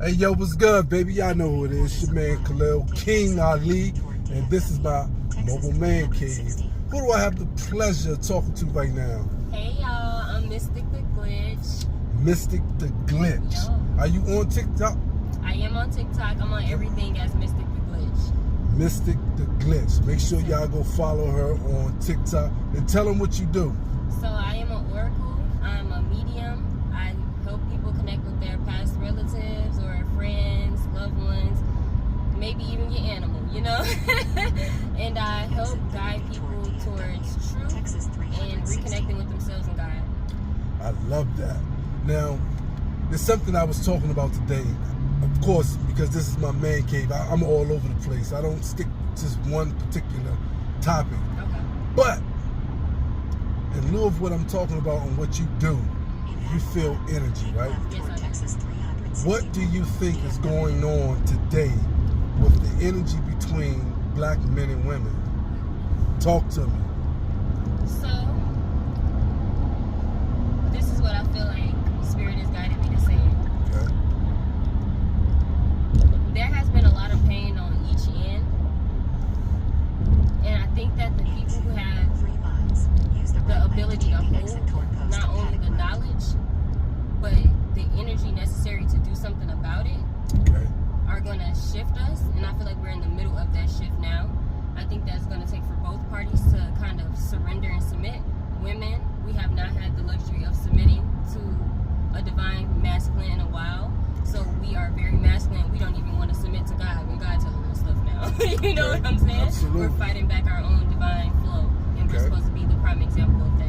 Hey, yo, what's good, baby? Y'all know who it is. It's your man, Khalil King Ali, and this is my Mobile Man Cave. Who do I have the pleasure of talking to right now? Hey, y'all. I'm Mystic the Glitch. Mystic the Glitch. Yo. Are you on TikTok? I am on TikTok. I'm on everything as Mystic the Glitch. Mystic the Glitch. Make sure y'all go follow her on TikTok and tell them what you do. So I am an oracle. I'm a medium. I help people connect with their past relatives or friends, loved ones, maybe even your animal, you know? And I help guide people towards truth and reconnecting with themselves and God. I love that. Now, there's something I was talking about today. Of course, because this is my man cave, I'm all over the place. I don't stick to just one particular topic. Okay. But in lieu of what I'm talking about and what you do, you feel energy, right? Yes, I do. What do you think is going on today with the energy between black men and women? Talk to me. So, this is what I feel like Spirit has guided me to say. Okay. There has been a lot of pain on each end, and I think that the people who have the ability to hold not only the knowledge, but the energy necessary to do something about it Okay. are going to shift us, and I feel like we're in the middle of that shift now. I think that's going to take for both parties to kind of surrender and submit. Women, we have not had the luxury of submitting to a divine masculine in a while, so we are very masculine. We don't even want to submit to God when God telling us stuff now. You know what I'm saying? Absolutely. We're fighting back our own divine flow, and we're Okay. supposed to be the prime example of that.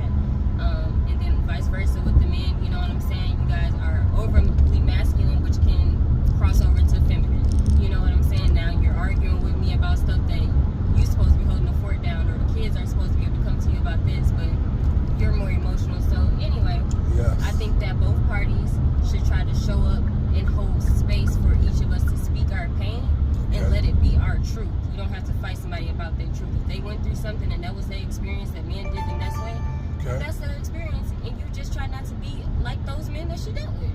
And then vice versa with the men, you know what I'm saying? You guys are overly masculine, which can cross over to feminine. You know what I'm saying? Now you're arguing with me about stuff that you're supposed to be holding the fort down, or the kids are supposed to be able to come to you about this, but you're more emotional. So anyway, Yes. I think that both parties should try to show up and hold space for each of us to speak our pain and Okay. let it be our truth. You don't have to fight somebody about their truth. If they went through something and that was their experience that men did in this way, Okay. that's their experience, and you just try not to be like those men that she dealt with,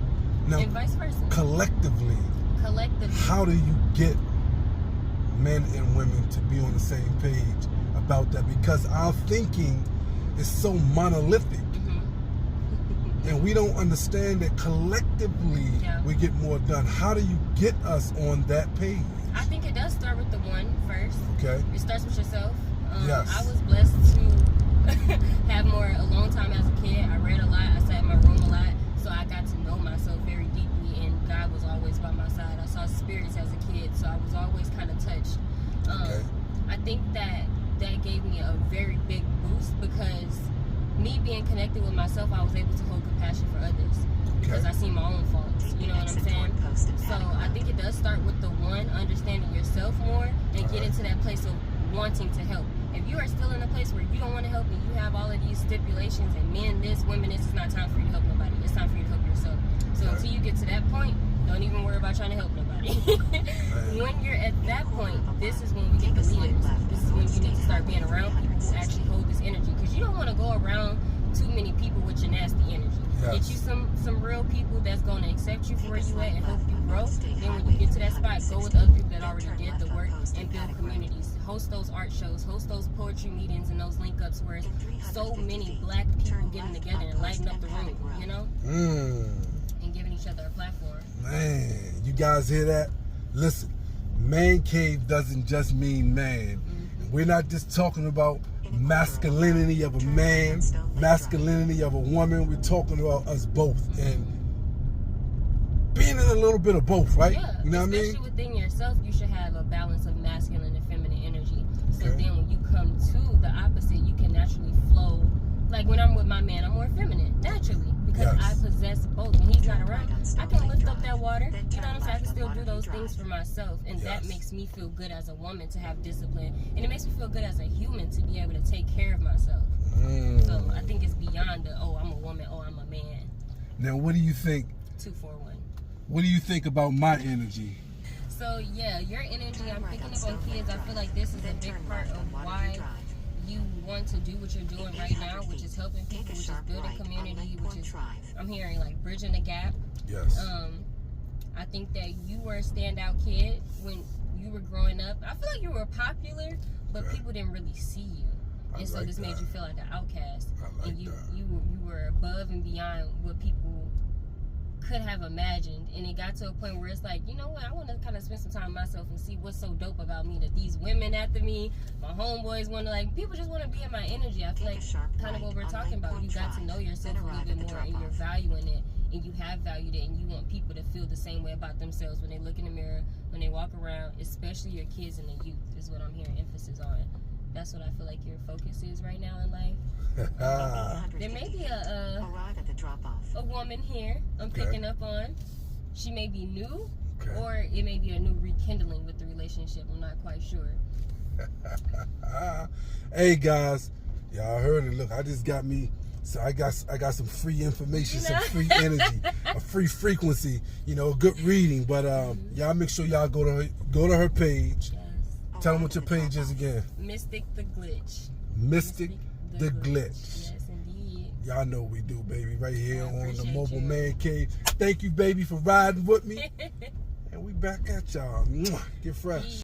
Now, and vice versa. collectively, Collectively. how do you get men and women to be on the same page about that? Because our thinking is so monolithic, and we don't understand that collectively Yeah. we get more done. How do you get us on that page? I think it does start with the one first. Okay. It starts with yourself. Yes. I was blessed to have more alone time as a kid. I read a lot. I sat in my room a lot. So I got to know myself very deeply, and God was always by my side. I saw spirits as a kid, so I was always kind of touched. Okay. I think that gave me a very big boost, because me being connected with myself, I was able to hold compassion for others. Because I see my own faults, you know what I'm saying? So I think it does start with the one, understanding yourself more, and get into that place of wanting to help. If you are still in a place where you don't want to help, and you have all of these stipulations and men this, women this, it's not time for you to help nobody. It's time for you to help yourself. So until you get to that point, don't even worry about trying to help nobody. When you're at that point, this is when we get the leaders. This is when you need to start being around people who actually hold this energy, because you don't want to go around too many people with your nasty energy. Yes. Get you some real people that's going to accept you for where you at and help you grow. Then when you get to that spot, go with other people that already did the work and build communities. Host those art shows, host those poetry meetings and those link ups where so many black people getting together and lighting up the room, you know, and giving each other a platform. Man, you guys hear that? Listen, man cave doesn't just mean man. We're not just talking about masculinity of a man, masculinity of a woman. We're talking about us both, and being in a little bit of both, right? Yeah, You know what I especially mean? within yourself, you should have a balance of masculine and feminine energy. So Okay. then when you come to the opposite, you can naturally flow. Like when I'm with my man, I'm more feminine, naturally, because Yes. I possess both. When he's not around, I can lift up that water. You know what I'm saying? I can still do those things for myself, and that Yes. makes me feel good as a woman to have discipline, and it makes me feel good as a human to be able to take care of myself. So I think it's beyond the, oh, I'm a woman, oh, I'm a man. Now, what do you think? 241. What do you think about my energy? So yeah, your energy, I'm picking up on kids. I feel like this is a big part of why you want to do what you're doing right now, which is helping people, which is building community, which is, I'm hearing like bridging the gap. Yes. I think that you were a standout kid when you were growing up. I feel like you were popular, but people didn't really see you. And so this made you feel like an outcast. And you were above and beyond what people could have imagined. And it got to a point where it's like, you know what, I want to kind of spend some time with myself and see what's so dope about me, that these women after me, my homeboys want to, like, people just want to be in my energy. I feel like kind of what we're talking about, you got to know yourself a little bit more, and you're valuing it, and you have valued it, and you want people to feel the same way about themselves when they look in the mirror, when they walk around, especially your kids and the youth is what I'm hearing emphasis on. That's what I feel like your focus is right now in life. There may be a woman here I'm picking up on. She may be new, or it may be a new rekindling with the relationship. I'm not quite sure. Hey guys, y'all heard it. Look, I just got me. So I got some free information, some free energy, a free frequency. You know, good reading. But y'all make sure y'all go to her page. Yes. Tell them what your page is again. Mystic the Glitch. Mystic the Glitch. Yes, indeed. Y'all know what we do, baby. Right here on the Mobile Man Cave. Thank you, baby, for riding with me. And we back at y'all. Get fresh.